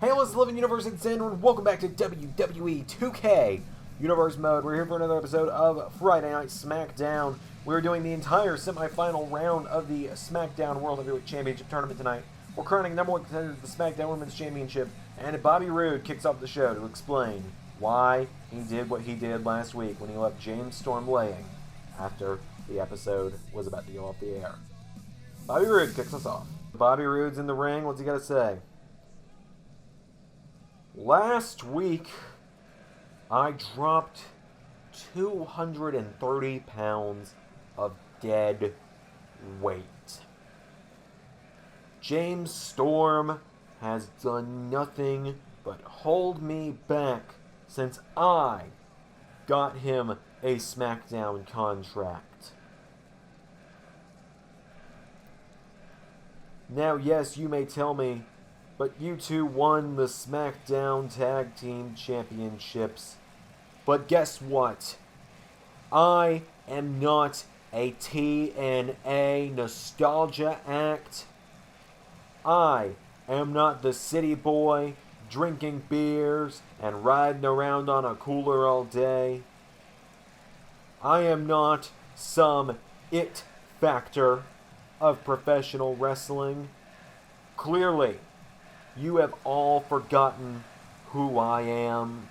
Hey, LS11 Universe and welcome back to WWE 2K Universe Mode. We're here for another episode of Friday Night Smackdown. We're doing the entire semifinal round of the Smackdown World Heavyweight Championship Tournament tonight. We're crowning number one contender to the Smackdown Women's Championship, and Bobby Roode kicks off the show to explain why he did what he did last week when he left James Storm laying after the episode was about to go off the air. Bobby Roode kicks us off. Bobby Roode's in the ring. What's he got to say? Last week, I dropped 230 pounds of dead weight. James Storm has done nothing but hold me back since I got him a Smackdown contract. Now, yes, you may tell me, but you two won the Smackdown Tag Team Championships. But guess what? I am not a TNA nostalgia act. I am not the city boy drinking beers and riding around on a cooler all day. I am not some it factor of professional wrestling. Clearly, you have all forgotten who I am,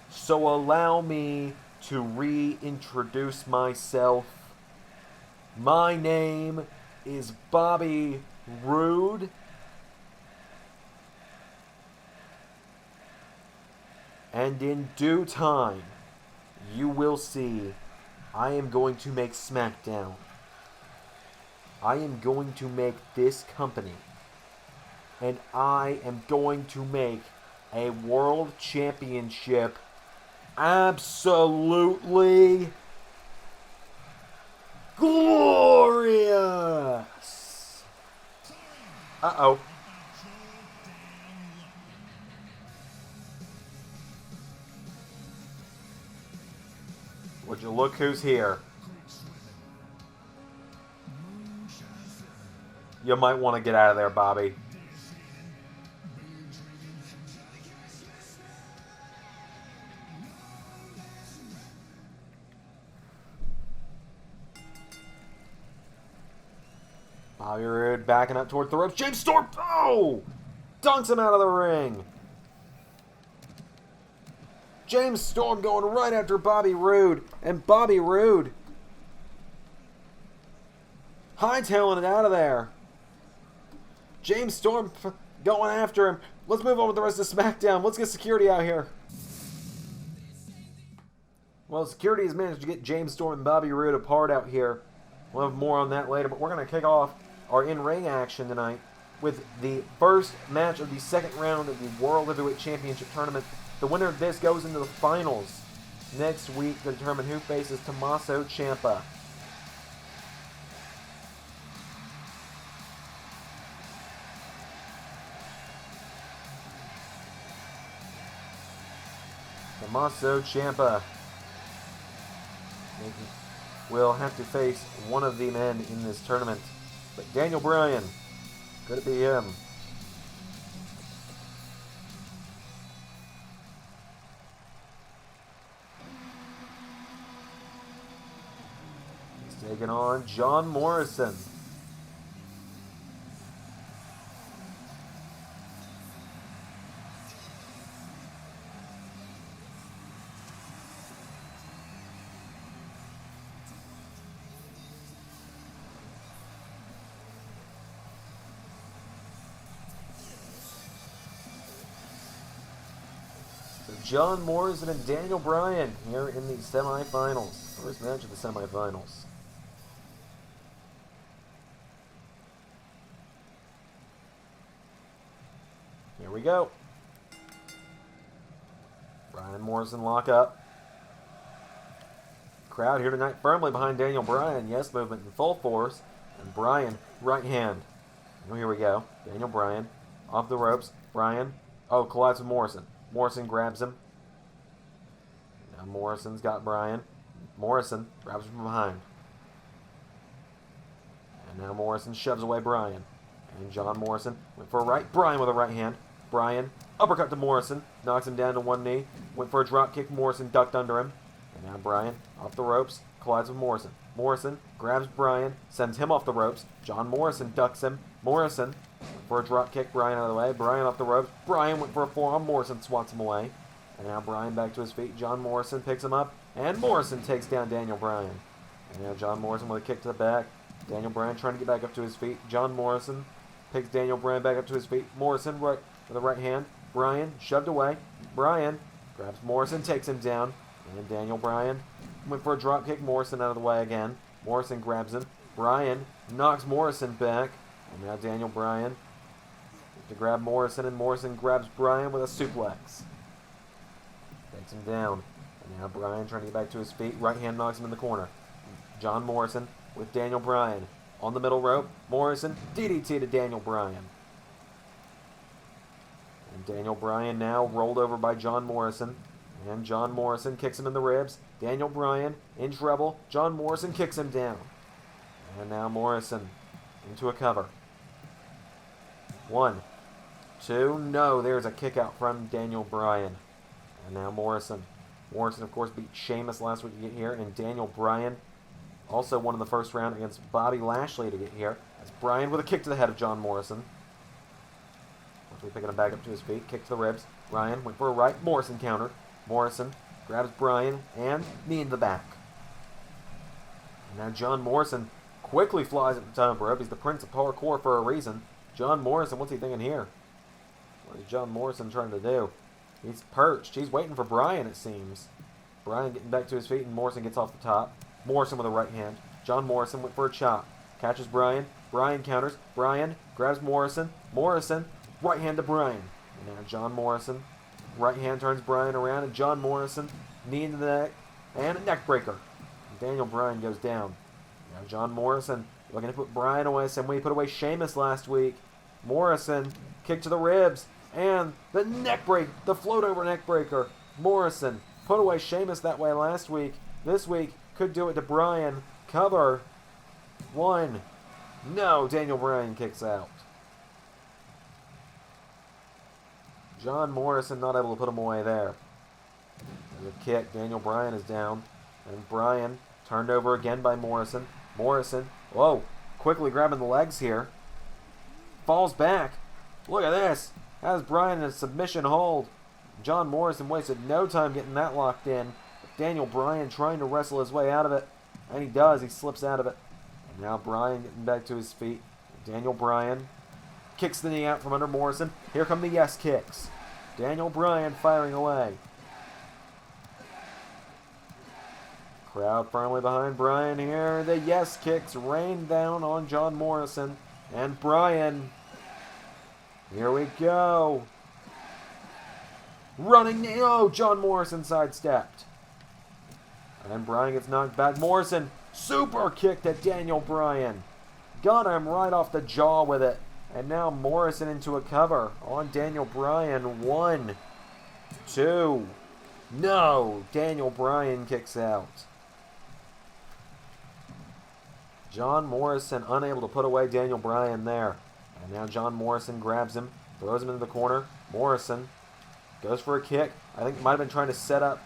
so allow me to reintroduce myself. My name is Bobby Roode, and in due time, you will see I am going to make Smackdown. I am going to make this company, and I am going to make a world championship absolutely glorious. Uh-oh. Would you look who's here? You might want to get out of there, Bobby. Bobby Roode backing up towards the ropes. James Storm, oh! Dunks him out of the ring. James Storm going right after Bobby Roode. And Bobby Roode hightailing it out of there. James Storm going after him. Let's move on with the rest of SmackDown. Let's get security out here. Well, security has managed to get James Storm and Bobby Roode apart out here. We'll have more on that later, but we're going to kick off our in-ring action tonight with the first match of the second round of the World Heavyweight Championship Tournament. The winner of this goes into the finals next week to determine who faces Tommaso Ciampa. Tommaso Ciampa will have to face one of the men in this tournament. But Daniel Bryan, could it be him? He's taking on John Morrison. John Morrison and Daniel Bryan here in the semifinals. First match of the semifinals. Here we go. Bryan and Morrison lock up. Crowd here tonight firmly behind Daniel Bryan. Yes movement in full force. And Bryan, right hand. Oh, here we go. Daniel Bryan off the ropes. Bryan, oh, collides with Morrison. Morrison grabs him. Now Morrison's got Bryan. Morrison grabs him from behind. And now Morrison shoves away Bryan. And John Morrison went for a right. Bryan with a right hand. Bryan, uppercut to Morrison, knocks him down to one knee, went for a drop kick, Morrison ducked under him, and now Bryan, off the ropes, collides with Morrison. Morrison grabs Bryan, sends him off the ropes, John Morrison ducks him, Morrison, went for a drop kick, Bryan out of the way, Bryan off the ropes, Bryan went for a forearm, Morrison swats him away, and now Bryan back to his feet, John Morrison picks him up, and Morrison takes down Daniel Bryan. And now John Morrison with a kick to the back, Daniel Bryan trying to get back up to his feet, John Morrison picks Daniel Bryan back up to his feet, Morrison right with the right hand, Bryan shoved away, Bryan grabs Morrison, takes him down, and Daniel Bryan went for a drop kick, Morrison out of the way again, Morrison grabs him, Bryan knocks Morrison back, and now Daniel Bryan to grab Morrison, and Morrison grabs Bryan with a suplex. Takes him down, and now Bryan trying to get back to his feet, right hand knocks him in the corner. John Morrison with Daniel Bryan on the middle rope, Morrison DDT to Daniel Bryan. And Daniel Bryan now rolled over by John Morrison, and John Morrison kicks him in the ribs, Daniel Bryan in trouble, John Morrison kicks him down. And now Morrison into a cover. 1, 2, no, there's a kick out from Daniel Bryan. And now Morrison. Morrison, of course, beat Sheamus last week to get here, and Daniel Bryan also won in the first round against Bobby Lashley to get here. That's Bryan with a kick to the head of John Morrison. We're picking him back up to his feet, kick to the ribs. Bryan went for a right, Morrison counter. Morrison grabs Bryan and knee in the back. And now John Morrison quickly flies at the top rope. He's the Prince of Parkour for a reason. John Morrison, what's he thinking here? What is John Morrison trying to do? He's perched. He's waiting for Bryan, it seems. Bryan getting back to his feet, and Morrison gets off the top. Morrison with a right hand. John Morrison went for a chop. Catches Bryan. Bryan counters. Bryan grabs Morrison. Morrison, right hand to Bryan. And now John Morrison, right hand turns Bryan around, and John Morrison, knee into the neck, and a neck breaker. And Daniel Bryan goes down. Now John Morrison looking to put Bryan away, same way he put away Sheamus last week. Morrison, kick to the ribs, and the neck break, the float over neck breaker. Morrison put away Sheamus that way last week. This week, could do it to Bryan. Cover. 1. No, Daniel Bryan kicks out. John Morrison not able to put him away there. There's a kick. Daniel Bryan is down. And Bryan turned over again by Morrison. Morrison, whoa, quickly grabbing the legs here. Falls back. Look at this. Has Bryan in a submission hold. John Morrison wasted no time getting that locked in. Daniel Bryan trying to wrestle his way out of it. And he does. He slips out of it. And now Bryan getting back to his feet. Daniel Bryan kicks the knee out from under Morrison. Here come the yes kicks. Daniel Bryan firing away. Crowd firmly behind Bryan here. The yes kicks rain down on John Morrison. And Bryan. Here we go. Running. Oh, John Morrison sidestepped. And then Bryan gets knocked back. Morrison, super kick to Daniel Bryan. Got him right off the jaw with it. And now Morrison into a cover on Daniel Bryan. 1, 2. No, Daniel Bryan kicks out. John Morrison unable to put away Daniel Bryan there. And now John Morrison grabs him, throws him into the corner. Morrison goes for a kick. I think might have been trying to set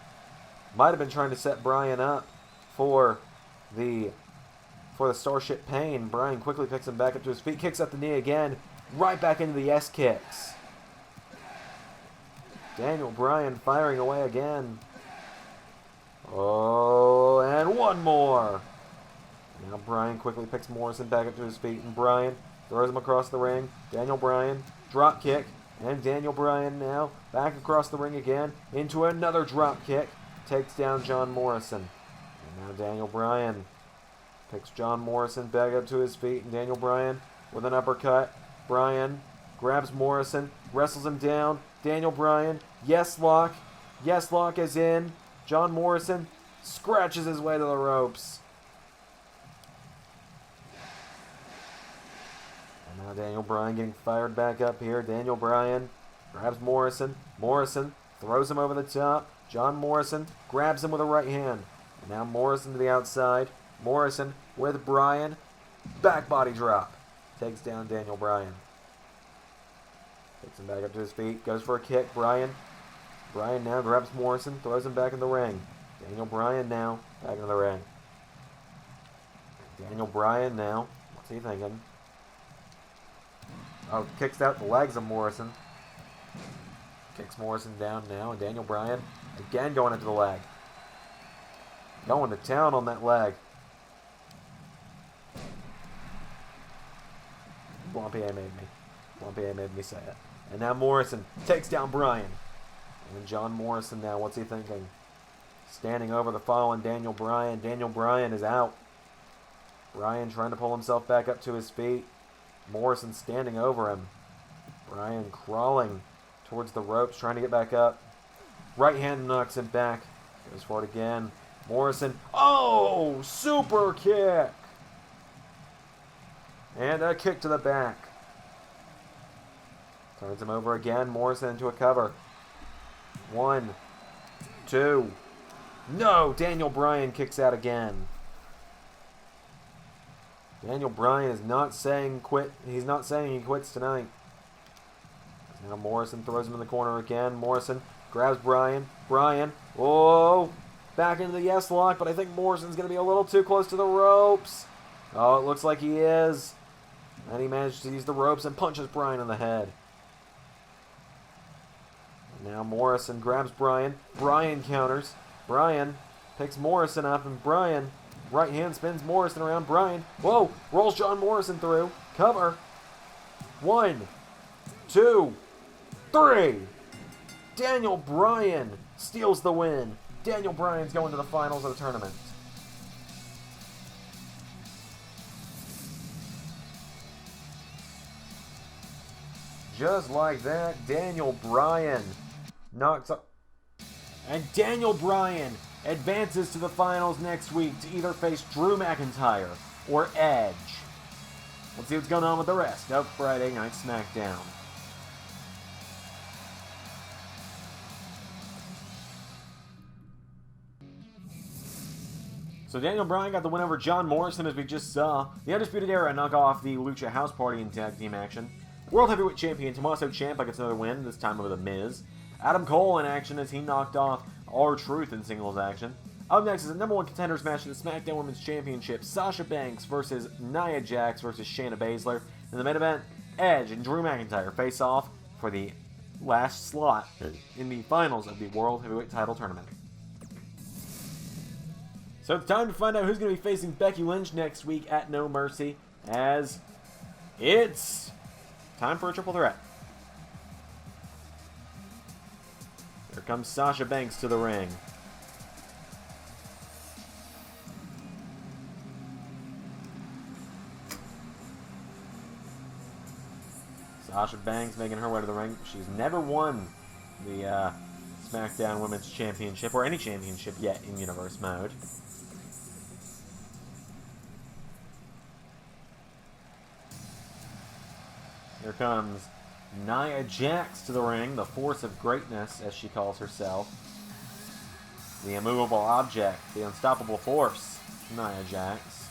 Bryan up for the Starship Pain. Bryan quickly picks him back up to his feet, kicks up the knee again, right back into the yes kicks. Daniel Bryan firing away again. Oh, and one more. Now Bryan quickly picks Morrison back up to his feet, and Bryan throws him across the ring. Daniel Bryan, drop kick, and Daniel Bryan now back across the ring again into another drop kick. Takes down John Morrison. And now Daniel Bryan picks John Morrison back up to his feet, and Daniel Bryan with an uppercut. Bryan grabs Morrison, wrestles him down. Daniel Bryan, yes lock. Yes lock is in. John Morrison scratches his way to the ropes. And now Daniel Bryan getting fired back up here. Daniel Bryan grabs Morrison. Morrison throws him over the top. John Morrison grabs him with a right hand. And now Morrison to the outside. Morrison with Bryan. Back body drop. Takes down Daniel Bryan. Takes him back up to his feet. Goes for a kick. Bryan. Bryan now grabs Morrison. Throws him back in the ring. Daniel Bryan now. Back in the ring. Daniel Bryan now. What's he thinking? Oh, kicks out the legs of Morrison. Kicks Morrison down now. And Daniel Bryan again going into the leg. Going to town on that leg. Blompier made me say it. And now Morrison takes down Bryan. And John Morrison now, what's he thinking? Standing over the fallen Daniel Bryan. Daniel Bryan is out. Bryan trying to pull himself back up to his feet. Morrison standing over him. Bryan crawling towards the ropes, trying to get back up. Right hand knocks him back. Goes for it again. Morrison. Oh! Super kick! And a kick to the back. Turns him over again. Morrison into a cover. 1, 2. No! Daniel Bryan kicks out again. Daniel Bryan is not saying quit. He's not saying he quits tonight. Now Morrison throws him in the corner again. Morrison grabs Bryan. Bryan. Whoa! Back into the yes lock, but I think Morrison's going to be a little too close to the ropes. Oh, it looks like he is. And he managed to use the ropes and punches Bryan in the head. And now Morrison grabs Bryan. Bryan counters. Bryan picks Morrison up, and Bryan right hand spins Morrison around. Bryan, whoa, rolls John Morrison through. Cover. 1, 2, 3. Daniel Bryan steals the win. Daniel Bryan's going to the finals of the tournament. Just like that, Daniel Bryan knocks up. And Daniel Bryan advances to the finals next week to either face Drew McIntyre or Edge. Let's see what's going on with the rest of Friday Night Smackdown. So Daniel Bryan got the win over John Morrison, as we just saw. The Undisputed Era knock off the Lucha House Party in tag team action. World Heavyweight Champion Tommaso Ciampa gets another win, this time over The Miz. Adam Cole in action as he knocked off R-Truth in singles action. Up next is a number one contenders match in the SmackDown Women's Championship. Sasha Banks versus Nia Jax versus Shayna Baszler. In the main event, Edge and Drew McIntyre face off for the last slot in the finals of the World Heavyweight Title Tournament. So it's time to find out who's going to be facing Becky Lynch next week at No Mercy, as it's time for a triple threat. Here comes Sasha Banks to the ring. Sasha Banks making her way to the ring. She's never won the SmackDown Women's Championship, or any championship yet in Universe mode. Here comes Nia Jax to the ring, the force of greatness, as she calls herself. The immovable object, the unstoppable force, Nia Jax.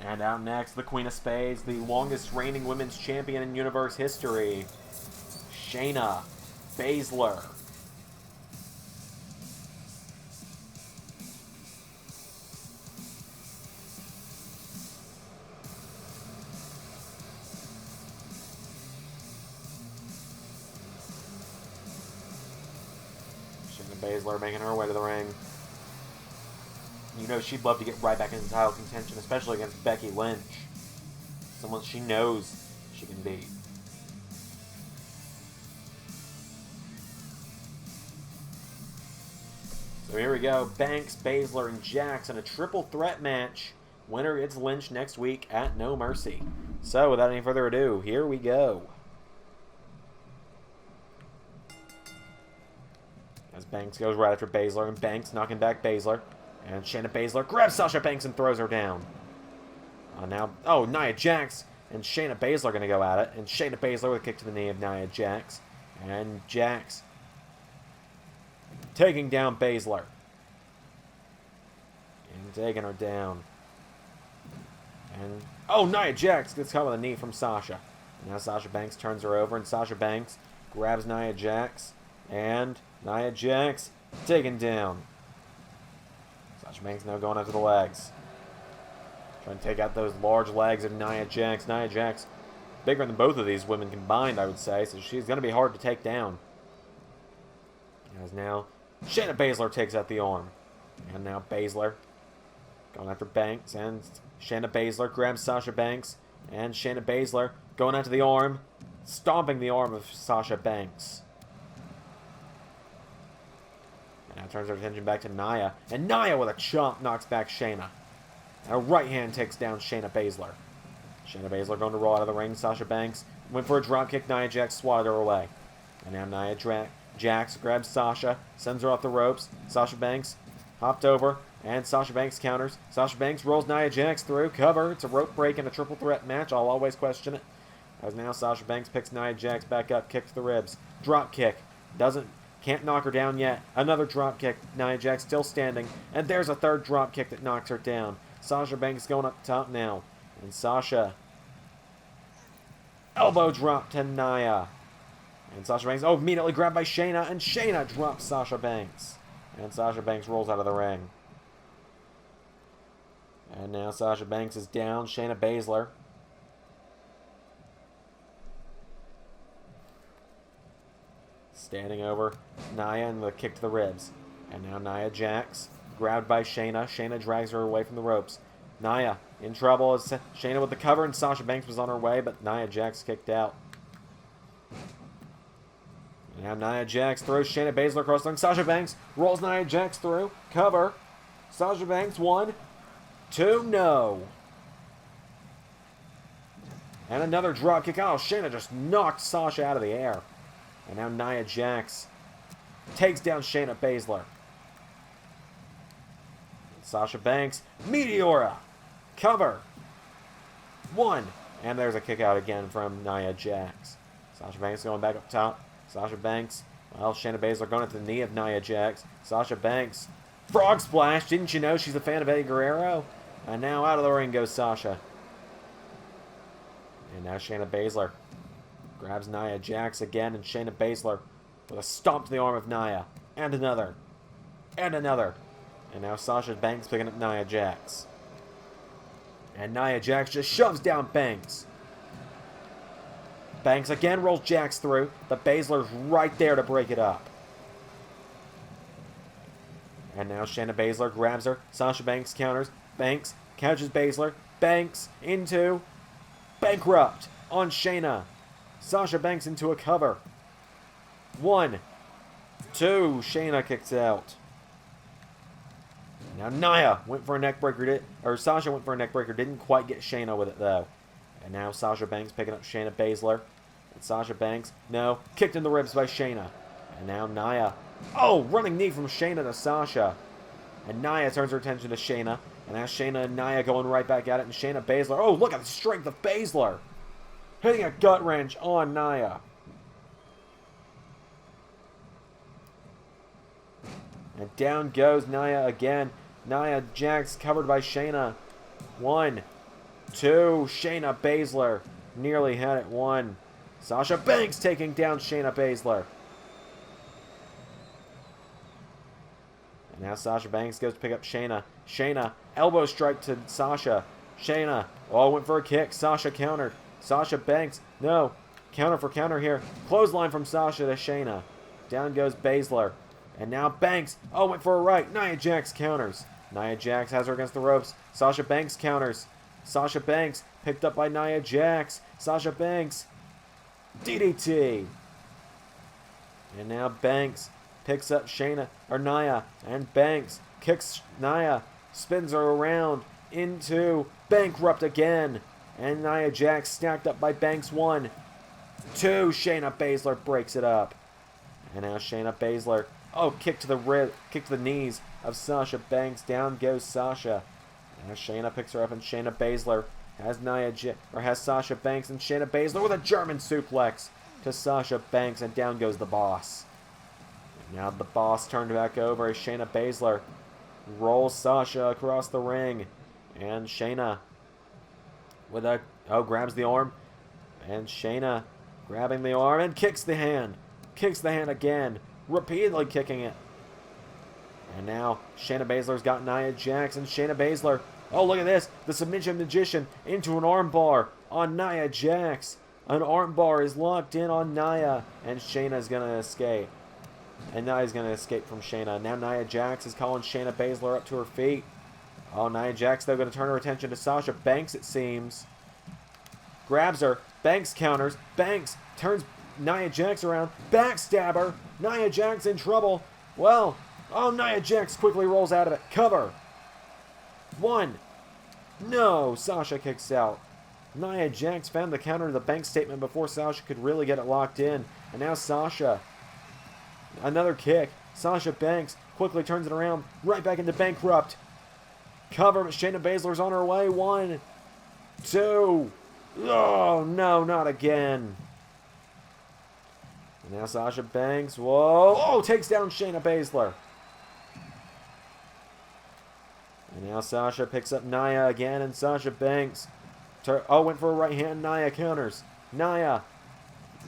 And out next, the Queen of Spades, the longest reigning women's champion in Universe history, Shayna Baszler. Shayna Baszler making her way to the ring. You know she'd love to get right back into title contention, especially against Becky Lynch. Someone she knows she can beat. So here we go. Banks, Baszler, and Jax in a triple threat match. Winner gets Lynch next week at No Mercy. So without any further ado, here we go. As Banks goes right after Baszler, and Banks knocking back Baszler. And Shayna Baszler grabs Sasha Banks and throws her down. Nia Jax and Shayna Baszler are going to go at it. And Shayna Baszler with a kick to the knee of Nia Jax. And Jax taking down Baszler. And taking her down. And, oh, Nia Jax gets caught with a knee from Sasha. And now Sasha Banks turns her over, and Sasha Banks grabs Nia Jax. And Nia Jax taken down. Sasha Banks now going after the legs. Trying to take out those large legs of Nia Jax. Nia Jax, bigger than both of these women combined, I would say, so she's going to be hard to take down. As now, Shayna Baszler takes out the arm. And now Baszler going after Banks, and Shayna Baszler grabs Sasha Banks, and Shayna Baszler going after the arm, stomping the arm of Sasha Banks. And now turns her attention back to Nia, and Nia with a chomp knocks back Shayna. And a right hand takes down Shayna Baszler. Shayna Baszler going to roll out of the ring. Sasha Banks went for a dropkick. Nia Jax swatted her away. And now Nia Jax grabs Sasha, sends her off the ropes. Sasha Banks hopped over, and Sasha Banks counters. Sasha Banks rolls Nia Jax through. Cover. It's a rope break in a triple threat match. I'll always question it. As now Sasha Banks picks Nia Jax back up. Kick to the ribs. Drop kick. Can't knock her down yet. Another drop kick. Nia Jax still standing. And there's a third drop kick that knocks her down. Sasha Banks going up top now. And Sasha. Elbow drop to Nia. And Sasha Banks, immediately grabbed by Shayna. And Shayna drops Sasha Banks. And Sasha Banks rolls out of the ring. And now Sasha Banks is down. Shayna Baszler. Standing over Nia and the kick to the ribs. And now Nia Jax. Grabbed by Shayna. Shayna drags her away from the ropes. Nia in trouble as Shayna with the cover, and Sasha Banks was on her way, but Nia Jax kicked out. And now Nia Jax throws Shayna Baszler across the ring. Sasha Banks rolls Nia Jax through. Cover. Sasha Banks, 1, 2, no. And another drop kick. Oh, Shayna just knocked Sasha out of the air. And now Nia Jax takes down Shayna Baszler. Sasha Banks, Meteora, cover, 1, and there's a kick out again from Nia Jax. Sasha Banks going back up top. Sasha Banks, well, Shayna Baszler going at the knee of Nia Jax. Sasha Banks, frog splash, didn't you know she's a fan of Eddie Guerrero? And now out of the ring goes Sasha. And now Shayna Baszler grabs Nia Jax again, and Shayna Baszler with a stomp to the arm of Nia. And another. And another. And now Sasha Banks picking up Nia Jax. And Nia Jax just shoves down Banks. Banks again rolls Jax through. The Baszler's right there to break it up. And now Shayna Baszler grabs her. Sasha Banks counters. Banks catches Baszler. Banks into Bankrupt on Shayna. Sasha Banks into a cover. 1, 2. Shayna kicks out. Now Nia went for a neckbreaker, Sasha went for a neckbreaker, didn't quite get Shayna with it though. And now Sasha Banks picking up Shayna Baszler. And Sasha Banks, no, kicked in the ribs by Shayna. And now Nia, running knee from Shayna to Sasha. And Nia turns her attention to Shayna. And now Shayna and Nia going right back at it. And Shayna Baszler, look at the strength of Baszler. Hitting a gut wrench on Nia. And down goes Nia again. Nia Jax covered by Shayna. 1, 2. Shayna Baszler nearly had it. 1. Sasha Banks taking down Shayna Baszler. And now Sasha Banks goes to pick up Shayna. Shayna, elbow strike to Sasha. Shayna, went for a kick. Sasha countered. Sasha Banks, no. Counter for counter here. Clothesline from Sasha to Shayna. Down goes Baszler. And now Banks, went for a right. Nia Jax counters. Nia Jax has her against the ropes. Sasha Banks counters. Sasha Banks picked up by Nia Jax. Sasha Banks, DDT. And now Banks picks up Nia, and Banks kicks Nia, spins her around into Bankrupt again. And Nia Jax stacked up by Banks. 1, 2. Shayna Baszler breaks it up. And now Shayna Baszler, kick to the knees of Sasha Banks. Down goes Sasha. And now Shayna picks her up, and Shayna Baszler has Sasha Banks, and Shayna Baszler with a German suplex to Sasha Banks, and down goes the boss. Now the boss turned back over as Shayna Baszler rolls Sasha across the ring. And Shayna with a... Oh, grabs the arm. And Shayna grabbing the arm and kicks the hand. Kicks the hand again. Repeatedly kicking it. And now Shayna Baszler's got Nia Jax. And Shayna Baszler... Oh, look at this. The Submission Magician into an armbar on Nia Jax. An armbar is locked in on Nia. And Shayna's going to escape. And Nia's going to escape from Shayna. Now Nia Jax is calling Shayna Baszler up to her feet. Oh, Nia Jax, though, going to turn her attention to Sasha Banks, it seems. Grabs her. Banks counters. Banks turns Nia Jax around. Backstabber. Nia Jax in trouble. Well, oh, Nia Jax quickly rolls out of it. Cover. 1. No, Sasha kicks out. Nia Jax found the counter to the Banks statement before Sasha could really get it locked in. And now Sasha... Another kick. Sasha Banks quickly turns it around. Right back into Bankrupt. Cover, but Shayna Baszler's on her way. 1, 2. Oh, no, not again. And now Sasha Banks. Whoa. Oh, takes down Shayna Baszler. And now Sasha picks up Nia again, and Sasha Banks. Went for a right hand. Nia counters. Nia.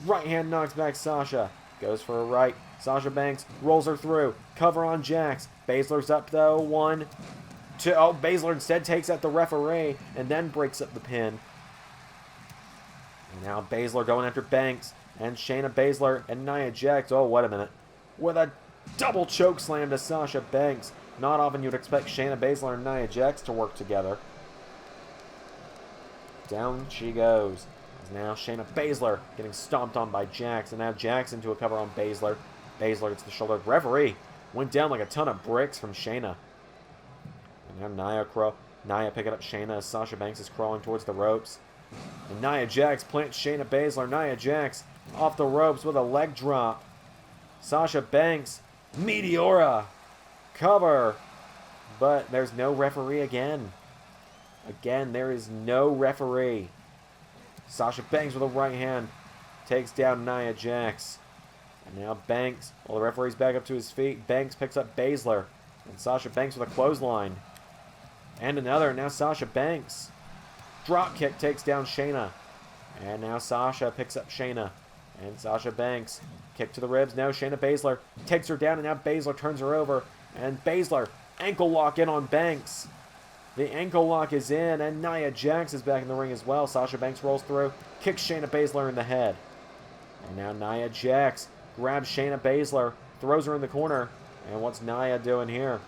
Right hand knocks back Sasha. Goes for a right. Sasha Banks rolls her through. Cover on Jax. Baszler's up, though. 1, 2. Oh, Baszler instead takes out the referee and then breaks up the pin. And now Baszler going after Banks. And Shayna Baszler and Nia Jax. Oh, wait a minute. With a double choke slam to Sasha Banks. Not often you'd expect Shayna Baszler and Nia Jax to work together. Down she goes. Now Shayna Baszler getting stomped on by Jax. And now Jax into a cover on Baszler. Baszler gets the shoulder. Referee went down like a ton of bricks from Shayna. And now Nia picking up Shayna as Sasha Banks is crawling towards the ropes. And Nia Jax plants Shayna Baszler. Nia Jax off the ropes with a leg drop. Sasha Banks, Meteora. Cover. But there's no referee again. Again, there is no referee. Sasha Banks with a right hand takes down Nia Jax. And now Banks, while the referee's back up to his feet, Banks picks up Baszler. And Sasha Banks with a clothesline. And another. Now Sasha Banks. Drop kick takes down Shayna. And now Sasha picks up Shayna. And Sasha Banks. Kick to the ribs. Now Shayna Baszler takes her down. And now Baszler turns her over. And Baszler ankle lock in on Banks. The ankle lock is in. And Nia Jax is back in the ring as well. Sasha Banks rolls through. Kicks Shayna Baszler in the head. And now Nia Jax grabs Shayna Baszler. Throws her in the corner. And what's Nia doing here?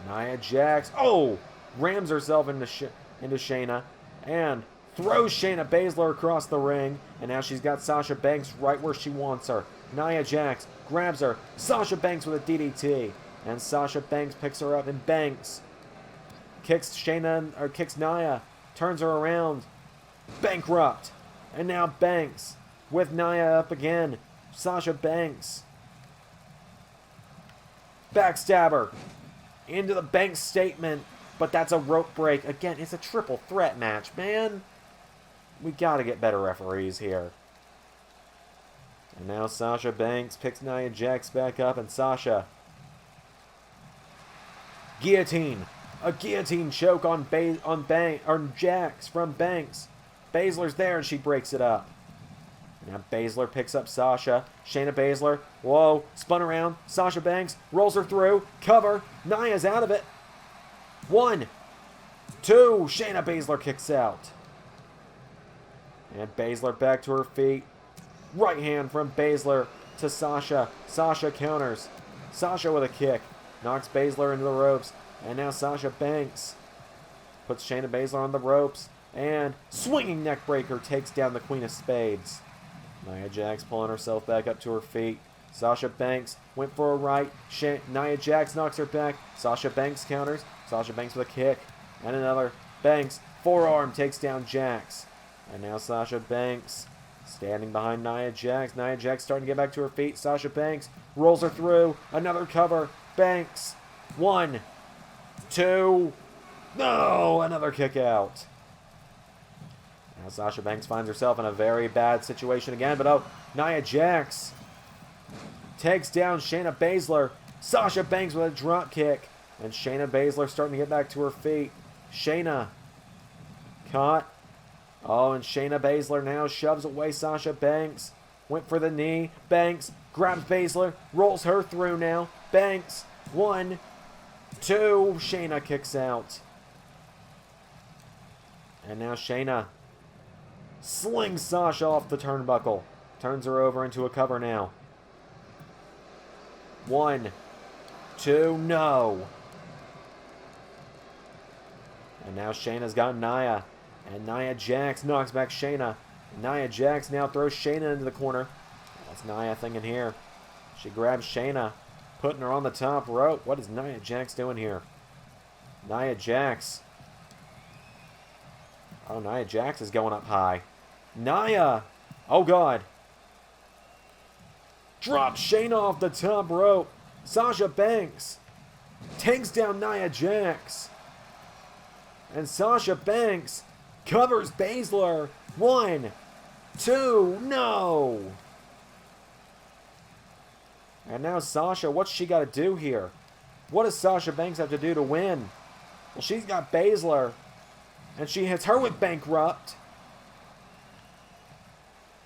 Nia Jax. Oh! Rams herself into Shayna. And throws Shayna Baszler across the ring. And now she's got Sasha Banks right where she wants her. Nia Jax grabs her. Sasha Banks with a DDT. And Sasha Banks picks her up. And Banks kicks Nia. Turns her around. Bankrupt. And now Banks with Nia up again. Sasha Banks. Backstabber. Into the Banks statement. But that's a rope break. Again, it's a triple threat match, man. We gotta get better referees here. And now Sasha Banks picks Nia Jax back up. And Sasha. Guillotine. A guillotine choke on Jax from Banks. Baszler's there and she breaks it up. Now Baszler picks up Sasha. Shayna Baszler. Whoa. Spun around. Sasha Banks rolls her through. Cover. Nia's out of it. 1, 2. Shayna Baszler kicks out. And Baszler back to her feet. Right hand from Baszler to Sasha. Sasha counters. Sasha with a kick. Knocks Baszler into the ropes. And now Sasha Banks puts Shayna Baszler on the ropes. And swinging neckbreaker takes down the Queen of Spades. Nia Jax pulling herself back up to her feet. Sasha Banks went for a right. Nia Jax knocks her back. Sasha Banks counters. Sasha Banks with a kick. And another. Banks. Forearm takes down Jax. And now Sasha Banks standing behind Nia Jax. Nia Jax starting to get back to her feet. Sasha Banks rolls her through. Another cover. Banks. 1, 2. No! Another kick out. Now Sasha Banks finds herself in a very bad situation again. But oh, Nia Jax Takes down Shayna Baszler. Sasha Banks with a drop kick. And Shayna Baszler starting to get back to her feet. Shayna caught. Oh, and Shayna Baszler now shoves away Sasha Banks. Went for the knee. Banks grabs Baszler. Rolls her through now. Banks. 1, 2. Shayna kicks out. And now Shayna slings Sasha off the turnbuckle. Turns her over into a cover now. 1, 2. No. And now Shayna's got Nia. And Nia Jax knocks back Shayna. Nia Jax now throws Shayna into the corner. What's Nia thinking here? She grabs Shayna, putting her on the top rope. What is Nia Jax doing here? Nia Jax. Oh, Nia Jax is going up high. Nia! Oh, God. Drops Shayna off the top rope. Sasha Banks takes down Nia Jax. And Sasha Banks covers Baszler. 1, 2, no! And now Sasha, what's she got to do here? What does Sasha Banks have to do to win? Well, she's got Baszler. And she hits her with Bankrupt.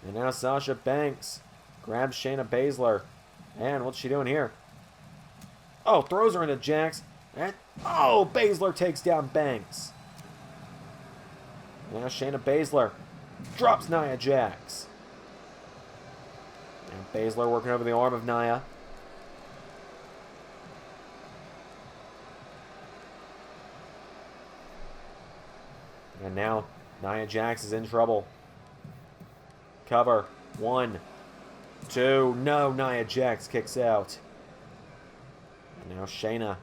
And now Sasha Banks grabs Shayna Baszler. And what's she doing here? Oh, throws her into Jax. And, oh, Baszler takes down Banks. Now Shayna Baszler drops Nia Jax. And Baszler working over the arm of Nia. And now Nia Jax is in trouble. Cover. 1, 2. No, Nia Jax kicks out. And now Shayna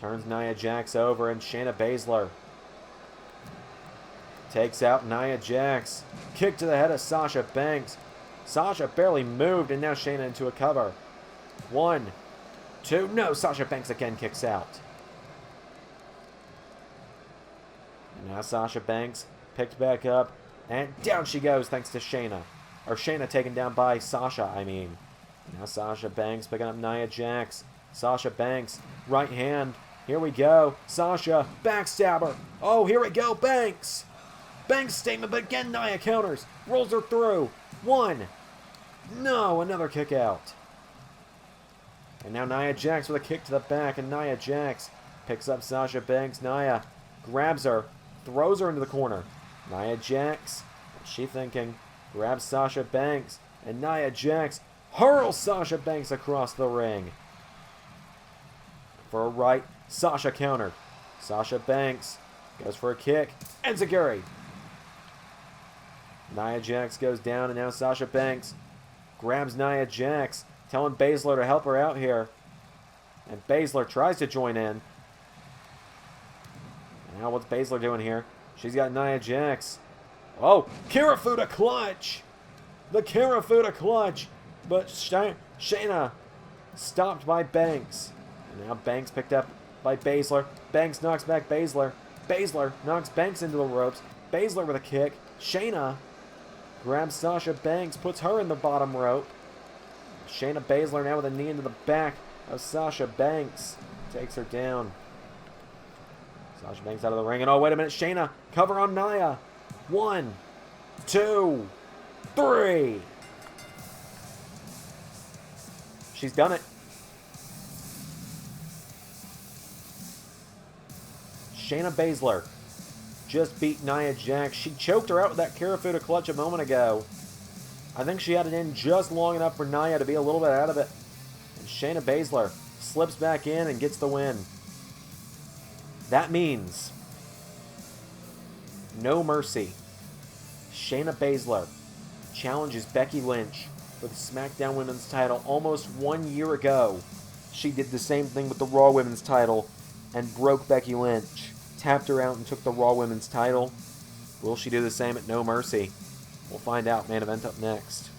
turns Nia Jax over, and Shayna Baszler takes out Nia Jax. Kick to the head of Sasha Banks. Sasha barely moved, and now Shayna into a cover. 1, 2. No, Sasha Banks again kicks out. And now Sasha Banks picked back up, and down she goes thanks to Shayna. Or Shayna taken down by Sasha, I mean. Now Sasha Banks picking up Nia Jax. Sasha Banks, right hand. Here we go. Sasha, backstabber. Oh, here we go, Banks. Banks statement, but again Nia counters. Rolls her through. 1. No, another kick out. And now Nia Jax with a kick to the back, and Nia Jax picks up Sasha Banks. Nia grabs her, throws her into the corner. Nia Jax, what's she thinking? Grabs Sasha Banks, and Nia Jax hurls Sasha Banks across the ring. For a right, Sasha countered. Sasha Banks goes for a kick, and Zaguri. Nia Jax goes down, and now Sasha Banks grabs Nia Jax, telling Baszler to help her out here. And Baszler tries to join in. Now what's Baszler doing here? She's got Nia Jax. Oh, Kirifuda clutch! The Kirifuda clutch! But Shayna stopped by Banks. And now Banks picked up by Baszler. Banks knocks back Baszler. Baszler knocks Banks into the ropes. Baszler with a kick. Shayna grabs Sasha Banks, puts her in the bottom rope. Shayna Baszler now with a knee into the back of Sasha Banks. Takes her down. Sasha Banks out of the ring. And oh, wait a minute. Shayna, cover on Nia. 1, 2, 3. She's done it. Shayna Baszler just beat Nia Jax. She choked her out with that Kirifuda clutch a moment ago. I think she had it in just long enough for Nia to be a little bit out of it. And Shayna Baszler slips back in and gets the win. That means No Mercy. Shayna Baszler challenges Becky Lynch for the SmackDown Women's title almost 1 year ago. She did the same thing with the Raw Women's title and broke Becky Lynch. Tapped her out and took the Raw Women's title. Will she do the same at No Mercy? We'll find out. Main event up next.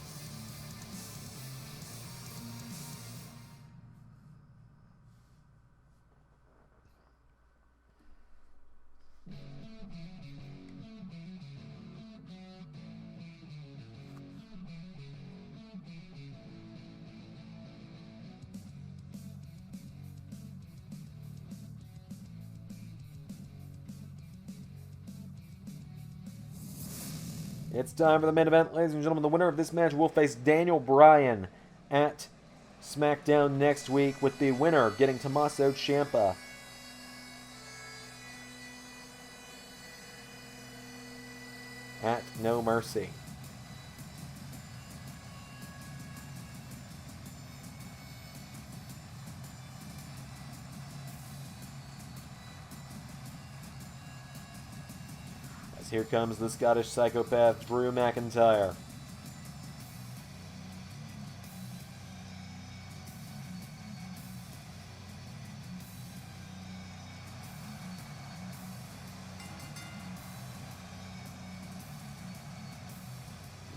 It's time for the main event, ladies and gentlemen. The winner of this match will face Daniel Bryan at Smackdown next week, with the winner getting Tommaso Ciampa. At No Mercy. As here comes the Scottish psychopath, Drew McIntyre.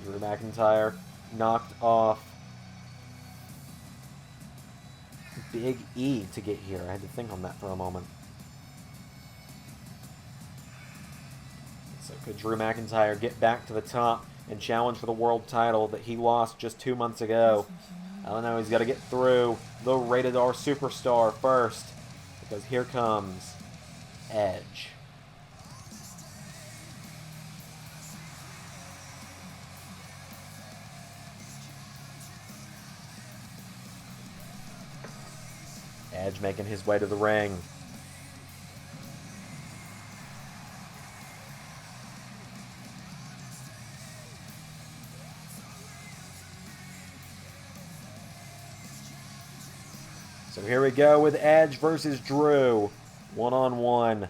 Drew McIntyre knocked off Big E to get here. I had to think on that for a moment. So could Drew McIntyre get back to the top and challenge for the world title that he lost just 2 months ago? I don't know. He's got to get through the Rated R Superstar first, because here comes Edge. Edge making his way to the ring. So here we go with Edge versus Drew. One-on-one.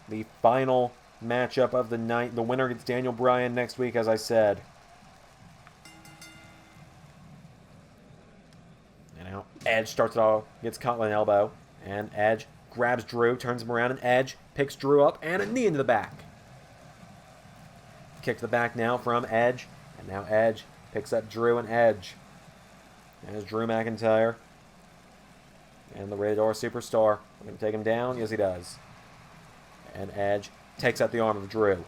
The final matchup of the night. The winner gets Daniel Bryan next week, as I said. Edge starts it off, gets caught with an elbow, and Edge grabs Drew, turns him around, and Edge picks Drew up, and a knee into the back. Kick to the back now from Edge, and now Edge picks up Drew and Edge. There's Drew McIntyre, and the Rated R Superstar. We're going to take him down? Yes, he does. And Edge takes out the arm of Drew.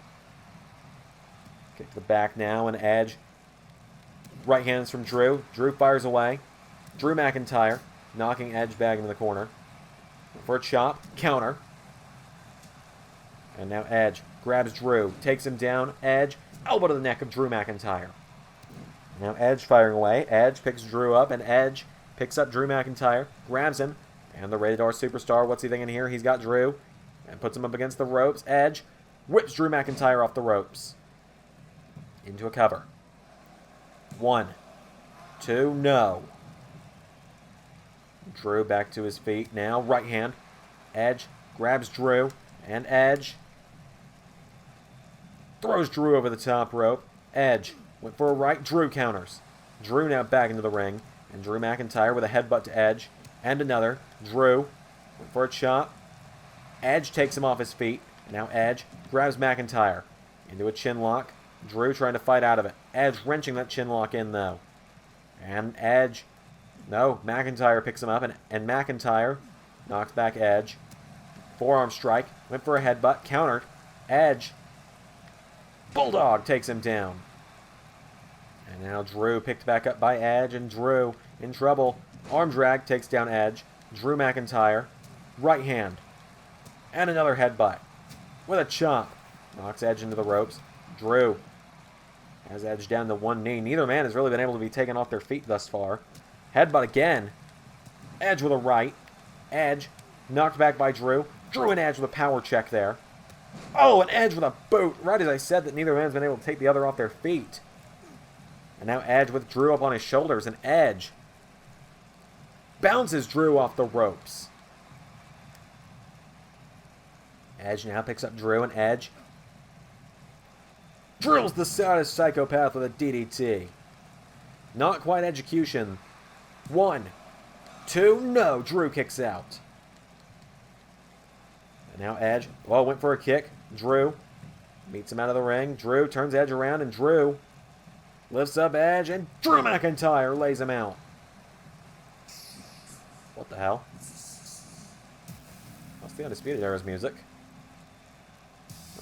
Kick to the back now, and Edge. Right hands from Drew. Drew fires away. Drew McIntyre knocking Edge back into the corner. For a chop. Counter. And now Edge grabs Drew. Takes him down. Edge. Elbow to the neck of Drew McIntyre. Now Edge firing away. Edge picks Drew up, and Edge picks up Drew McIntyre. Grabs him. And the Rated R Superstar, what's he thinking here? He's got Drew. And puts him up against the ropes. Edge whips Drew McIntyre off the ropes. Into a cover. 1, 2, no. Drew back to his feet now. Right hand. Edge grabs Drew. And Edge throws Drew over the top rope. Edge went for a right. Drew counters. Drew now back into the ring. And Drew McIntyre with a headbutt to Edge. And another. Drew went for a chop. Edge takes him off his feet. And now Edge grabs McIntyre into a chin lock. Drew trying to fight out of it. Edge wrenching that chin lock in, though. And Edge... No, McIntyre picks him up, and McIntyre knocks back Edge. Forearm strike. Went for a headbutt. Countered. Edge. Bulldog takes him down. And now Drew picked back up by Edge, and Drew in trouble. Arm drag takes down Edge. Drew McIntyre. Right hand. And another headbutt. With a chop. Knocks Edge into the ropes. Drew has Edge down to one knee. Neither man has really been able to be taken off their feet thus far. Headbutt again. Edge with a right. Edge knocked back by Drew. Drew and Edge with a power check there. Oh, and Edge with a boot. Right as I said that neither man's been able to take the other off their feet. And now Edge with Drew up on his shoulders. And Edge bounces Drew off the ropes. Edge now picks up Drew, and Edge drills the Scottish psychopath with a DDT. Not quite execution. 1, 2, no. Drew kicks out. And now Edge, went for a kick. Drew meets him out of the ring. Drew turns Edge around, and Drew lifts up Edge, and Drew McIntyre lays him out. What the hell? What's the Undisputed Era's music?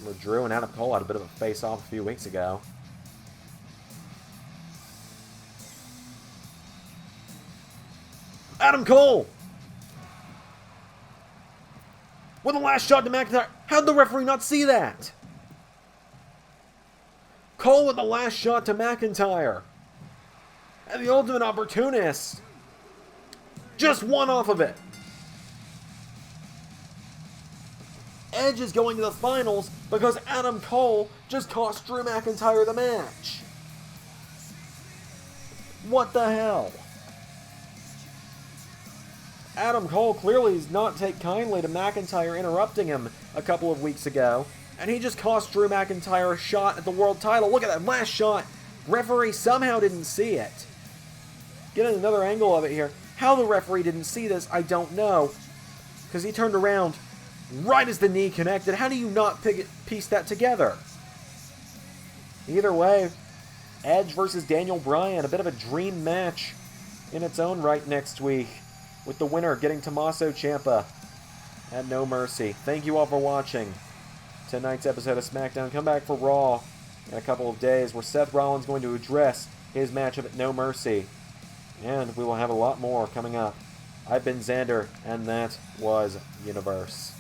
Remember Drew and Adam Cole had a bit of a face-off a few weeks ago. Adam Cole! With the last shot to McIntyre. How'd the referee not see that? Cole with the last shot to McIntyre. And the Ultimate Opportunist just one off of it. Edge is going to the finals because Adam Cole just cost Drew McIntyre the match. What the hell? Adam Cole clearly does not take kindly to McIntyre interrupting him a couple of weeks ago, and he just cost Drew McIntyre a shot at the world title. Look at that last shot. Referee somehow didn't see it. Getting another angle of it here. How the referee didn't see this, I don't know, because he turned around right as the knee connected. How do you not piece that together? Either way, Edge versus Daniel Bryan, a bit of a dream match in its own right next week, with the winner getting Tommaso Ciampa at No Mercy. Thank you all for watching tonight's episode of Smackdown. Come back for Raw in a couple of days, where Seth Rollins is going to address his matchup at No Mercy. And we will have a lot more coming up. I've been Xander, and that was Universe.